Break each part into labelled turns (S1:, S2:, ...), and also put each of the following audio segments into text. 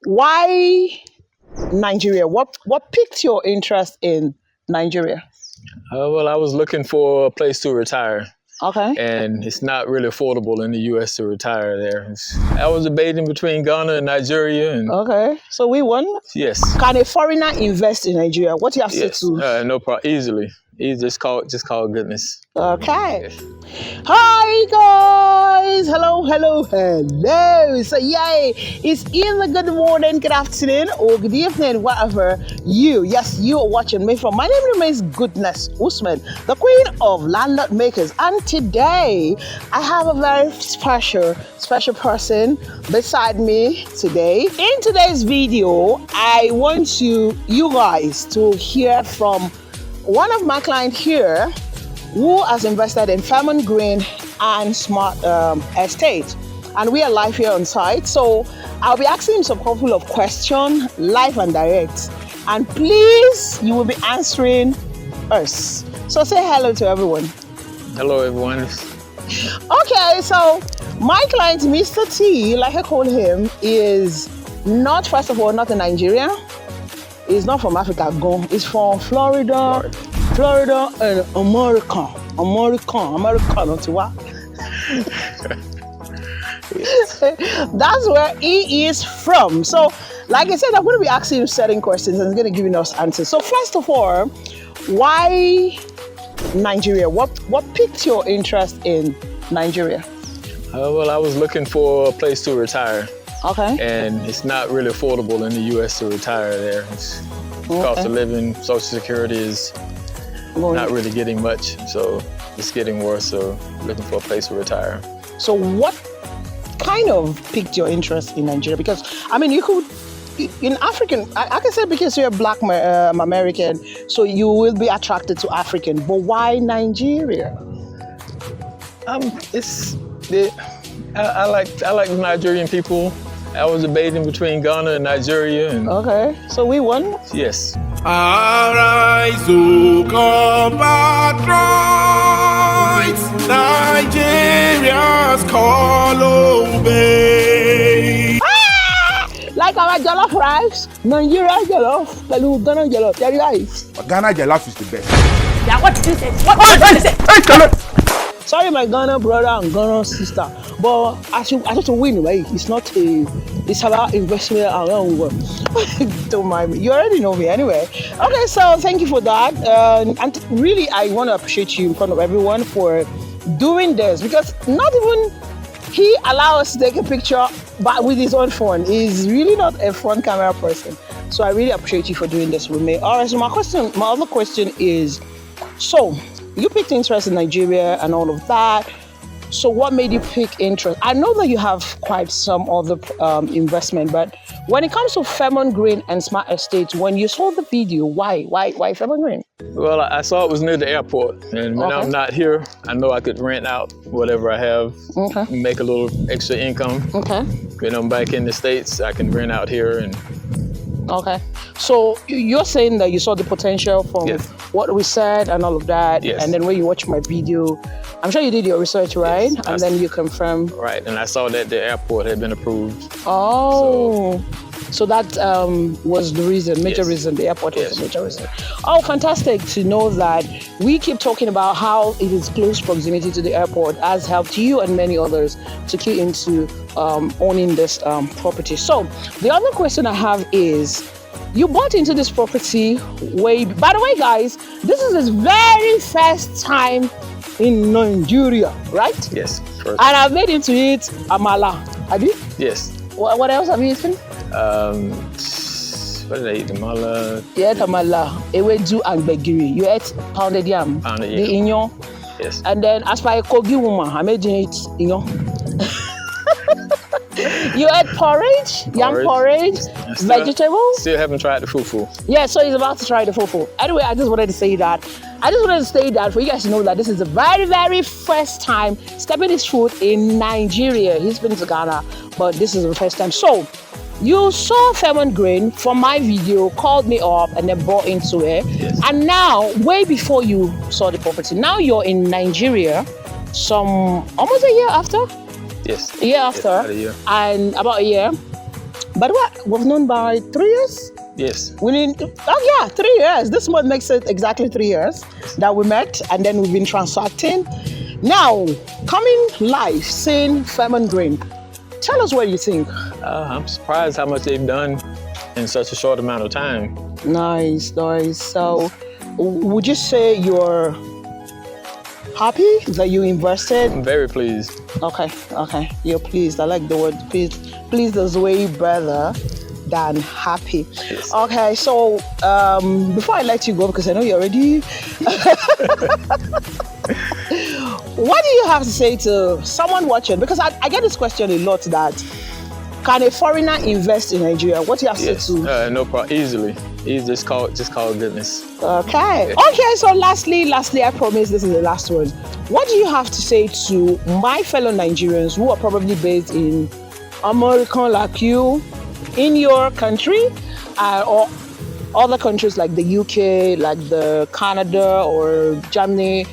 S1: Why Nigeria? What piqued your interest in Nigeria?
S2: Well, I was looking for a place to retire.
S1: Okay.
S2: And it's not really affordable in the U.S. to retire there. I was debating between Ghana and Nigeria. And
S1: okay. So we won?
S2: Yes.
S1: Can a foreigner invest in Nigeria? What do you have to say to?
S2: No problem. Easily. Just call goodness.
S1: Okay. Hi guys. Hello. So yay, it's either good morning, good afternoon, or good evening, whatever you are watching me from. My name remains Goodness Usman, the queen of landlord makers, and today I have a very special person beside me today. In today's video, I want you guys to hear from one of my clients here who has invested in Fairmont Green and Smart Estate. And we are live here on site. So I'll be asking him some couple of questions, live and direct. And please, you will be answering us. So say hello to everyone.
S2: Hello, everyone.
S1: Okay, so my client, Mr. T, like I call him, is not, first of all, not in Nigeria. He's not from Africa, he's from Florida and American, not what? That's where he is from. So, like I said, I'm going to be asking you certain questions and he's going to give us answers. So, first of all, why Nigeria? What piqued your interest in Nigeria?
S2: Well, I was looking for a place to retire.
S1: Okay.
S2: And it's not really affordable in the U.S. to retire there. Cost of living, Social Security is not really getting much, so it's getting worse. So looking for a place to retire.
S1: So what kind of piqued your interest in Nigeria? Because I mean, you could in African. I can say because you're a Black American, so you will be attracted to African. But why Nigeria?
S2: I like the Nigerian people. I was debating between Ghana and Nigeria. And
S1: okay, so we won?
S2: Yes.
S3: Arise, O compatriots, Nigeria's call obey.
S1: Like our jollof rice, Nigeria jollof, Ghana jollof, there rice.
S3: Ghana jollof is the best.
S1: Yeah, what did you say? What did you say? Sorry, my Ghana brother and Ghana sister, but I thought to win, right? It's about investment around the world. Don't mind me. You already know me anyway. Okay, so thank you for that. And really, I want to appreciate you in front of everyone for doing this because not even he allows us to take a picture but with his own phone. He's really not a front camera person. So I really appreciate you for doing this with me. All right, so my other question is, so you picked interest in Nigeria and all of that. So what made you pick interest? I know that you have quite some other investment, but when it comes to Fairmont Green and Smart Estates, when you saw the video, why Fairmont Green?
S2: Well, I saw it was near the airport, and when I'm not here, I know I could rent out whatever I have, make a little extra income. Okay. When I'm back in the States, I can rent out here and.
S1: Okay. So you're saying that you saw the potential from what we said and all of that, and then when you watch my video, I'm sure you did your research, right? Yes. And then you confirmed.
S2: Right, and I saw that the airport had been approved.
S1: Oh, so that was the reason, major reason, the airport was the major reason. Oh, fantastic to know that we keep talking about how it is close proximity to the airport has helped you and many others to key into owning this property. So the other question I have is, you bought into this property by the way, guys, this is his very first time in Nigeria, right?
S2: Yes.
S1: First. And I've made him to eat amala. Have you?
S2: Yes.
S1: What else have you eaten?
S2: What did I eat? Amala.
S1: You ate amala, ewedu and gbegiri. You ate pounded yam.
S2: Pounded yam.
S1: The inyo.
S2: Yes.
S1: And then as for a Kogi woman, I made you eat inyo. You ate porridge, yam porridge, vegetables.
S2: Still haven't tried the fufu.
S1: Yeah, so he's about to try the fufu. Anyway, I just wanted to say that. For you guys to know that this is the very, very first time stepping his foot in Nigeria. He's been to Ghana, but this is the first time. So, you saw Fairmont Green from my video, called me up, and then bought into it. Yes. And now, way before you saw the property, now you're in Nigeria, almost a year after?
S2: Yes.
S1: A year after.
S2: Yes, about a year.
S1: And about a year. But what? We've known by 3 years?
S2: Yes.
S1: We need, 3 years. This month makes it exactly 3 years that we met, and then we've been transacting. Now, coming live, seeing Fairmont Green. Tell us what you think.
S2: I'm surprised how much they've done in such a short amount of time.
S1: Nice. So, would you say you're happy that you invested?
S2: I'm very pleased.
S1: Okay. You're pleased. I like the word pleased. Pleased is way better than happy.
S2: Yes.
S1: Okay, so before I let you go, because I know you're ready, what do you have to say to someone watching? Because I get this question a lot, that can a foreigner invest in Nigeria? What do you have to say to?
S2: No problem. Easily. Just call goodness.
S1: Okay. So lastly, I promise this is the last one. What do you have to say to my fellow Nigerians who are probably based in America like you, in your country, or other countries like the UK, like the Canada or Germany,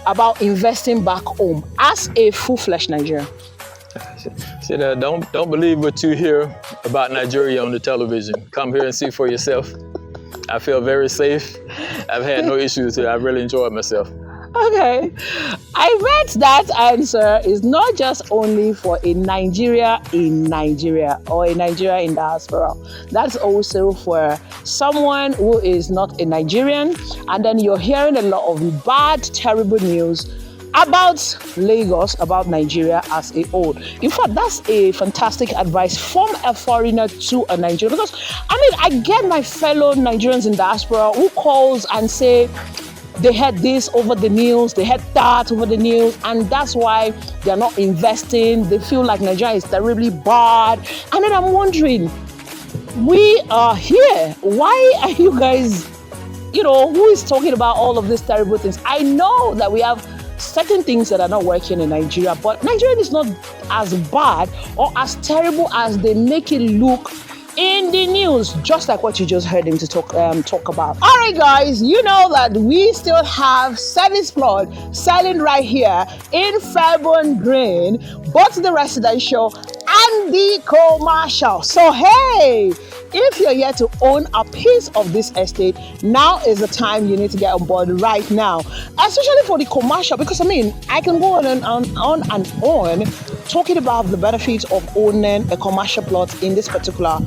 S1: about investing back home as a full-fledged Nigerian?
S2: See, don't believe what you hear about Nigeria on the television. Come here and see for yourself. I feel very safe. I've had no issues here. I really enjoyed myself.
S1: Okay. I bet that answer is not just only for a Nigeria in Nigeria or a Nigeria in diaspora. That's also for someone who is not a Nigerian, and then you're hearing a lot of bad, terrible news about Lagos, about Nigeria as a whole. In fact, that's a fantastic advice from a foreigner to a Nigerian. Because, I get my fellow Nigerians in diaspora who calls and say, they had this over the news, they had that over the news, and that's why they're not investing. They feel like Nigeria is terribly bad. And then I'm wondering, we are here. Why are you guys, who is talking about all of these terrible things? I know that we have certain things that are not working in Nigeria, but Nigeria is not as bad or as terrible as they make it look in the news, just like what you just heard him to talk about. All right, guys, you know that we still have service plot selling right here in Fairmont Green, both the residential and the commercial. So hey, if you're here to own a piece of this estate, now is the time you need to get on board right now, especially for the commercial, because I can go on and on talking about the benefits of owning a commercial plot in this particular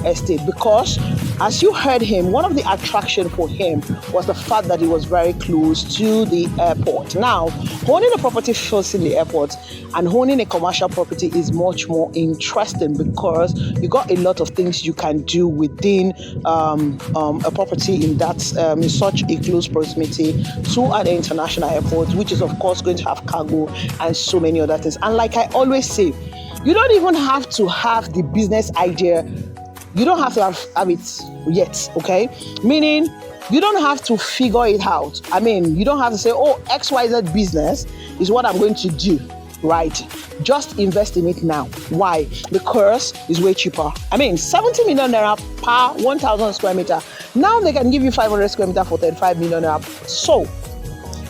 S1: estate, because as you heard him, one of the attraction for him was the fact that it was very close to the airport. Now, owning a property facing the airport and owning a commercial property is much more interesting, because you got a lot of things you can do within a property in such a close proximity to an international airport, which is of course going to have cargo and so many other things. And like I always say, you don't even have to have the business idea. You don't have to have it yet, okay? Meaning, you don't have to figure it out. You don't have to say, XYZ business is what I'm going to do, right? Just invest in it now. Why? Because it's way cheaper. 70 million naira per 1,000 square meter. Now they can give you 500 square meter for 35 million naira. So,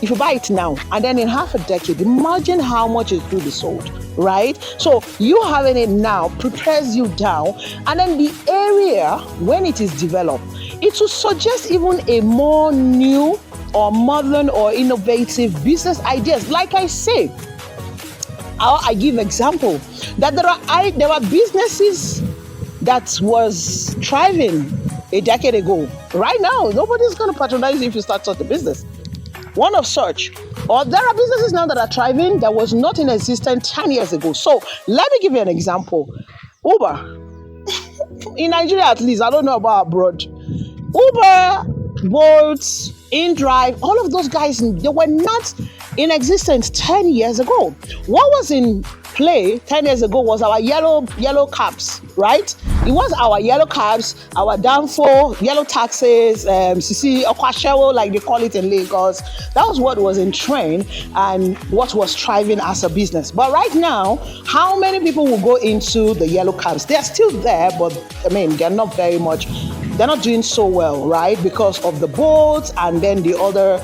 S1: if you buy it now, and then in half a decade, imagine how much it will be sold, right? So you having it now prepares you down, and then the area, when it is developed, it will suggest even a more new or modern or innovative business ideas. Like I say, I give example that there are businesses that was thriving a decade ago. Right now, nobody's going to patronize you if you start such a business. One of such, or there are businesses now that are thriving that was not in existence 10 years ago. So let me give you an example. Uber, in Nigeria at least, I don't know about abroad. Uber, Bolt, InDrive, all of those guys, they were not in existence 10 years ago. What was in play 10 years ago was our yellow cabs, right? It was our yellow cabs, our Danfo, yellow taxis, Sisi Okwashewo, like they call it in Lagos. That was what was in trend and what was thriving as a business. But right now, how many people will go into the yellow cabs? They're still there, but they're not very much. They're not doing so well, right? Because of the boats and then the other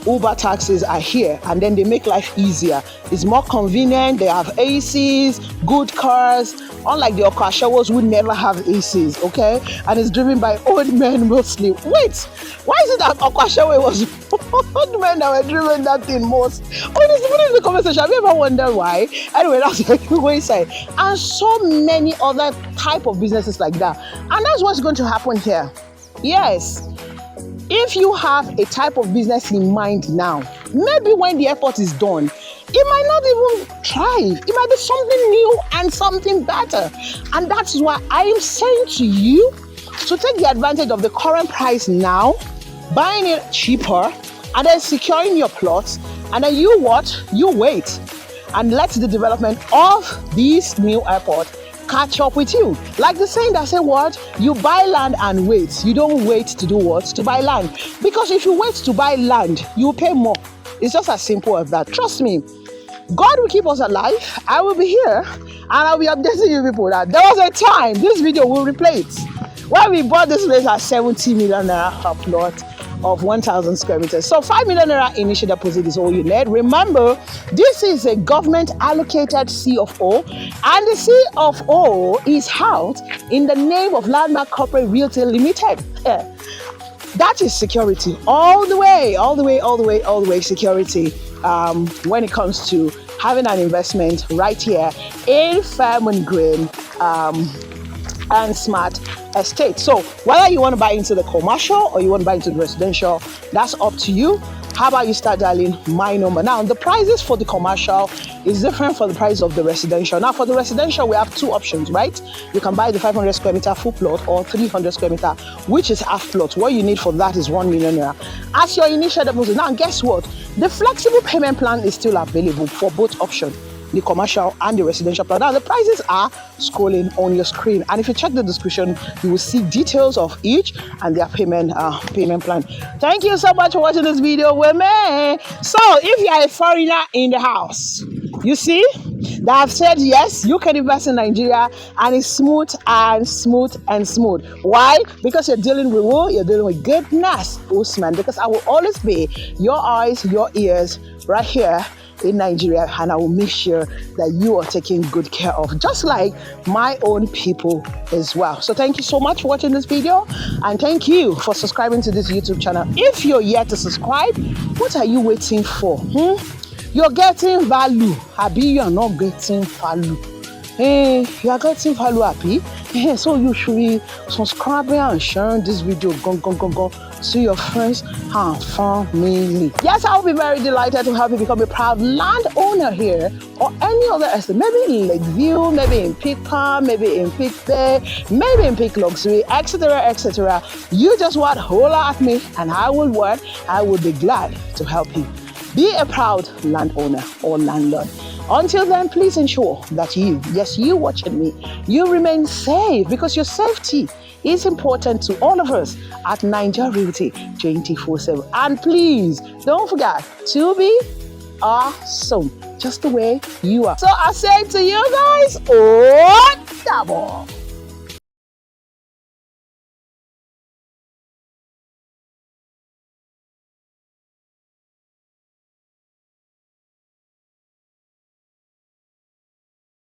S1: Uber taxis are here, and then they make life easier. It's more convenient. They have ACs, good cars, unlike the Okashawas who never have ACs, okay? And it's driven by old men mostly. Wait, why is it that Okashawa was old men that were driven that thing most? Honestly, put it in the comment section. Have you ever wondered why? Anyway, that's the wayside. And so many other type of businesses like that. And that's what's going to happen here. Yes. If you have a type of business in mind now, maybe when the airport is done, it might not even thrive. It might be something new and something better. And that's why I am saying to you to take the advantage of the current price now, buying it cheaper, and then securing your plots. And then you what? You wait and let the development of this new airport catch up with you. Like the saying that say what? You buy land and wait. You don't wait to do what? To buy land. Because if you wait to buy land, you pay more. It's just as simple as that. Trust me. God will keep us alive. I will be here and I'll be updating you people that there was a time this video will replay it. When we bought this place at 70 million naira per plot of 1,000 square meters. So 5 million naira initial deposit is all you need. Remember, this is a government allocated C of O, and the C of O is held in the name of Landmark Corporate Realty Limited. That is security all the way security when it comes to having an investment right here in Fairmont Green and Smart Estate. So whether you want to buy into the commercial or you want to buy into the residential, that's up to you. How about you start dialing my number? Now, the prices for the commercial is different from the price of the residential. Now, for the residential, we have two options, right? You can buy the 500 square meter full plot or 300 square meter, which is half plot. What you need for that is 1 million naira as your initial deposit. Now, guess what? The flexible payment plan is still available for both options, the commercial and the residential plan. Now, the prices are scrolling on your screen, and if you check the description, you will see details of each and their payment plan. Thank you so much for watching this video with me. So, if you are a foreigner in the house, you see that I've said yes, you can invest in Nigeria, and it's smooth and smooth and smooth. Why? Because you're dealing with who? You're dealing with goodness, Usman. Because I will always be your eyes, your ears, right here in Nigeria, and I will make sure that you are taken good care of, just like my own people as well. So thank you so much for watching this video, and thank you for subscribing to this YouTube channel. If you're yet to subscribe, what are you waiting for? You're getting value, Abi, you are not getting value. Hey, you are getting value, Abi. Hey, so you should be subscribing and sharing this video go to your friends and family. Yes, I will be very delighted to help you become a proud landowner here or any other estate, maybe in Lakeview, maybe in Peak Palm, maybe in Peak Bay, maybe in Peak Luxury, etc., etc. You just what? Holler at me and I will what? I will be glad to help you. Be a proud landowner or landlord. Until then, please ensure that you, yes, you watching me, you remain safe, because your safety is important to all of us at Niger Realty 24/7. And please don't forget to be awesome, just the way you are. So I say to you guys, oh, double.